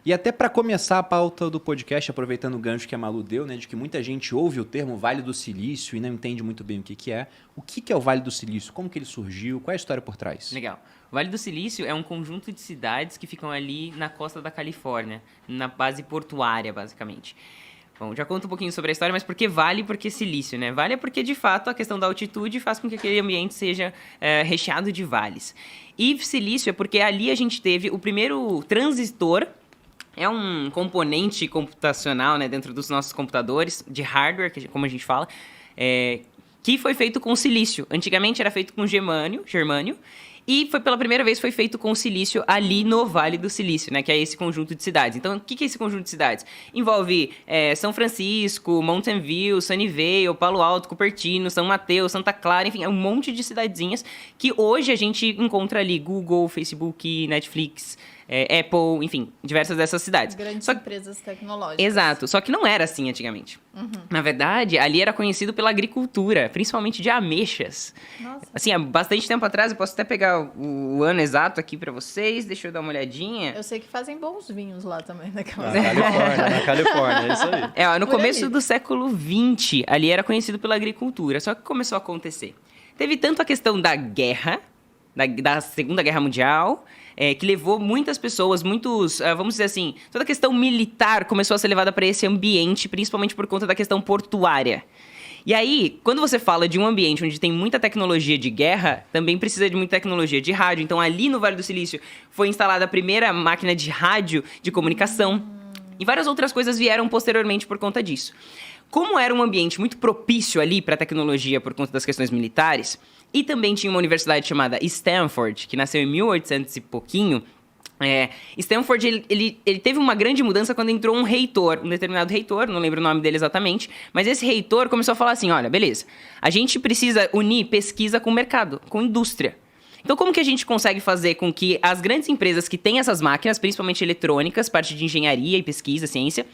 E até para começar a pauta do podcast, aproveitando o gancho que a Malu deu, né, de que muita gente ouve o termo Vale do Silício e não entende muito bem o que é. O que é o Vale do Silício? Como que ele surgiu? Qual é a história por trás? Legal. O Vale do Silício é um conjunto de cidades que ficam ali na costa da Califórnia, na base portuária, basicamente. Bom, já conto um pouquinho sobre a história, mas por que vale e por que silício, né? Vale é porque, de fato, a questão da altitude faz com que aquele ambiente seja recheado de vales. E silício é porque ali a gente teve o primeiro transistor. É um componente computacional, né, dentro dos nossos computadores, de hardware, como a gente fala, que foi feito com silício. Antigamente era feito com germânio, e pela primeira vez foi feito com silício ali no Vale do Silício, né, que é esse conjunto de cidades. Então, o que é esse conjunto de cidades? Envolve São Francisco, Mountain View, Sunnyvale, Palo Alto, Cupertino, São Mateus, Santa Clara, enfim, é um monte de cidadezinhas que hoje a gente encontra ali Google, Facebook, Netflix, Apple, enfim, diversas dessas cidades. Grandes empresas tecnológicas. Exato, só que não era assim antigamente. Uhum. Na verdade, ali era conhecido pela agricultura, principalmente de ameixas. Nossa. Assim, há bastante tempo atrás, eu posso até pegar o ano exato aqui pra vocês, deixa eu dar uma olhadinha. Eu sei que fazem bons vinhos lá também, naquela Na Califórnia, é isso aí. No começo do século XX, ali era conhecido pela agricultura, só que começou a acontecer. Teve tanto a questão da guerra, da Segunda Guerra Mundial, que levou muitas pessoas, vamos dizer assim, toda a questão militar começou a ser levada para esse ambiente, principalmente por conta da questão portuária. E aí, quando você fala de um ambiente onde tem muita tecnologia de guerra, também precisa de muita tecnologia de rádio. Então, ali no Vale do Silício, foi instalada a primeira máquina de rádio de comunicação. E várias outras coisas vieram posteriormente por conta disso. Como era um ambiente muito propício ali para a tecnologia por conta das questões militares, e também tinha uma universidade chamada Stanford, que nasceu em 1800 e pouquinho. Stanford, ele teve uma grande mudança quando entrou um determinado reitor, não lembro o nome dele exatamente, mas esse reitor começou a falar assim, olha, beleza, a gente precisa unir pesquisa com mercado, com indústria. Então, como que a gente consegue fazer com que as grandes empresas que têm essas máquinas, principalmente eletrônicas, parte de engenharia e pesquisa, ciência,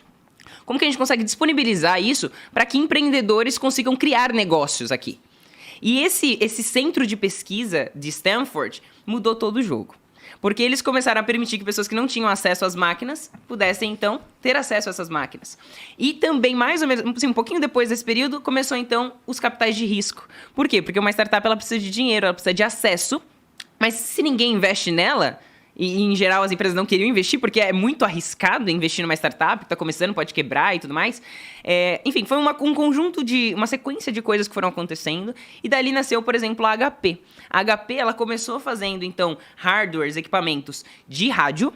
como que a gente consegue disponibilizar isso para que empreendedores consigam criar negócios aqui? E esse centro de pesquisa de Stanford mudou todo o jogo. Porque eles começaram a permitir que pessoas que não tinham acesso às máquinas pudessem, então, ter acesso a essas máquinas. E também, mais ou menos, assim, um pouquinho depois desse período, começou, então, os capitais de risco. Por quê? Porque uma startup ela precisa de dinheiro, ela precisa de acesso, mas se ninguém investe nela, e em geral as empresas não queriam investir, porque é muito arriscado investir numa startup que está começando, pode quebrar e tudo mais. Enfim, foi um conjunto uma sequência de coisas que foram acontecendo, e dali nasceu, por exemplo, a HP. A HP, ela começou fazendo, então, hardwares, equipamentos de rádio,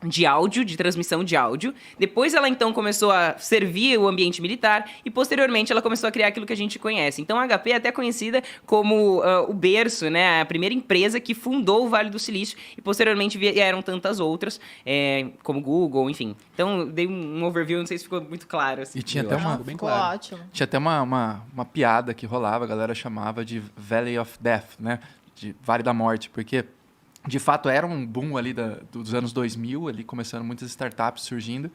de áudio, de transmissão de áudio. Depois ela, então, começou a servir o ambiente militar e, posteriormente, ela começou a criar aquilo que a gente conhece. Então, a HP é até conhecida como o berço, né? A primeira empresa que fundou o Vale do Silício e, posteriormente, vieram tantas outras, como Google, enfim. Então, eu dei um overview, não sei se ficou muito claro. Assim. E tinha até bem claro. Ótimo. Tinha até uma piada que rolava, a galera chamava de Valley of Death, né? De Vale da Morte, porque... De fato, era um boom ali dos anos 2000, ali começando muitas startups surgindo.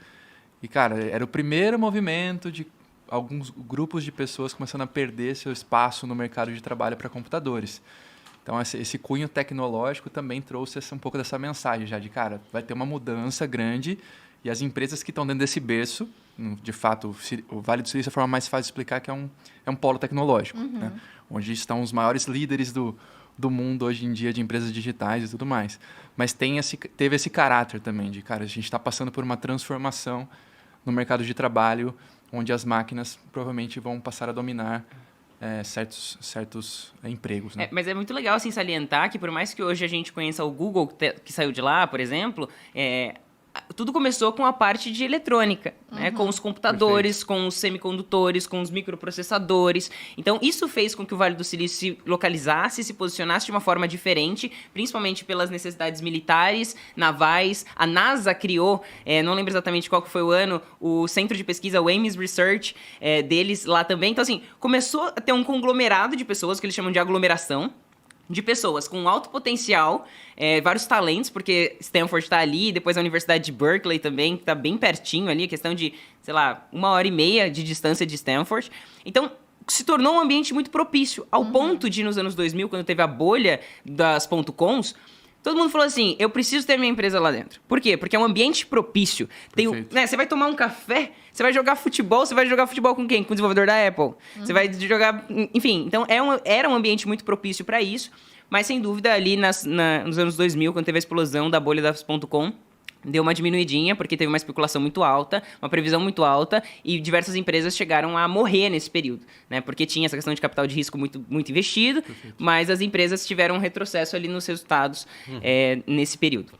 E, cara, era o primeiro movimento de alguns grupos de pessoas começando a perder seu espaço no mercado de trabalho para computadores. Então, esse cunho tecnológico também trouxe um pouco dessa mensagem já de, cara, vai ter uma mudança grande e as empresas que estão dentro desse berço, de fato, o Vale do Silício é a forma mais fácil de explicar que é um polo tecnológico, né? Onde estão os maiores líderes do mundo hoje em dia de empresas digitais e tudo mais. Mas teve esse caráter também de, cara, a gente está passando por uma transformação no mercado de trabalho, onde as máquinas provavelmente vão passar a dominar certos empregos. Né? Mas é muito legal assim, salientar que, por mais que hoje a gente conheça o Google, que saiu de lá, por exemplo, tudo começou com a parte de eletrônica, né? Com os computadores, perfeito, com os semicondutores, com os microprocessadores. Então, isso fez com que o Vale do Silício se localizasse, se posicionasse de uma forma diferente, principalmente pelas necessidades militares, navais. A NASA criou, não lembro exatamente qual que foi o ano, o centro de pesquisa, o Ames Research, deles lá também. Então, assim, começou a ter um conglomerado de pessoas, que eles chamam de aglomeração, de pessoas com alto potencial, vários talentos, porque Stanford está ali, depois a Universidade de Berkeley também, que está bem pertinho ali, questão de, 1h30 de distância de Stanford. Então, se tornou um ambiente muito propício, ao ponto de, nos anos 2000, quando teve a bolha das .coms, Todo mundo falou assim, eu preciso ter minha empresa lá dentro. Por quê? Porque é um ambiente propício. Perfeito. Você vai tomar um café, você vai jogar futebol, você vai jogar futebol com quem? Com o desenvolvedor da Apple. Você vai jogar... Enfim, então era um ambiente muito propício para isso. Mas, sem dúvida, ali nos anos 2000, quando teve a explosão da bolha das .com, deu uma diminuidinha, porque teve uma especulação muito alta, uma previsão muito alta, e diversas empresas chegaram a morrer nesse período, né? Porque tinha essa questão de capital de risco muito, muito investido, mas as empresas tiveram um retrocesso ali nos resultados nesse período.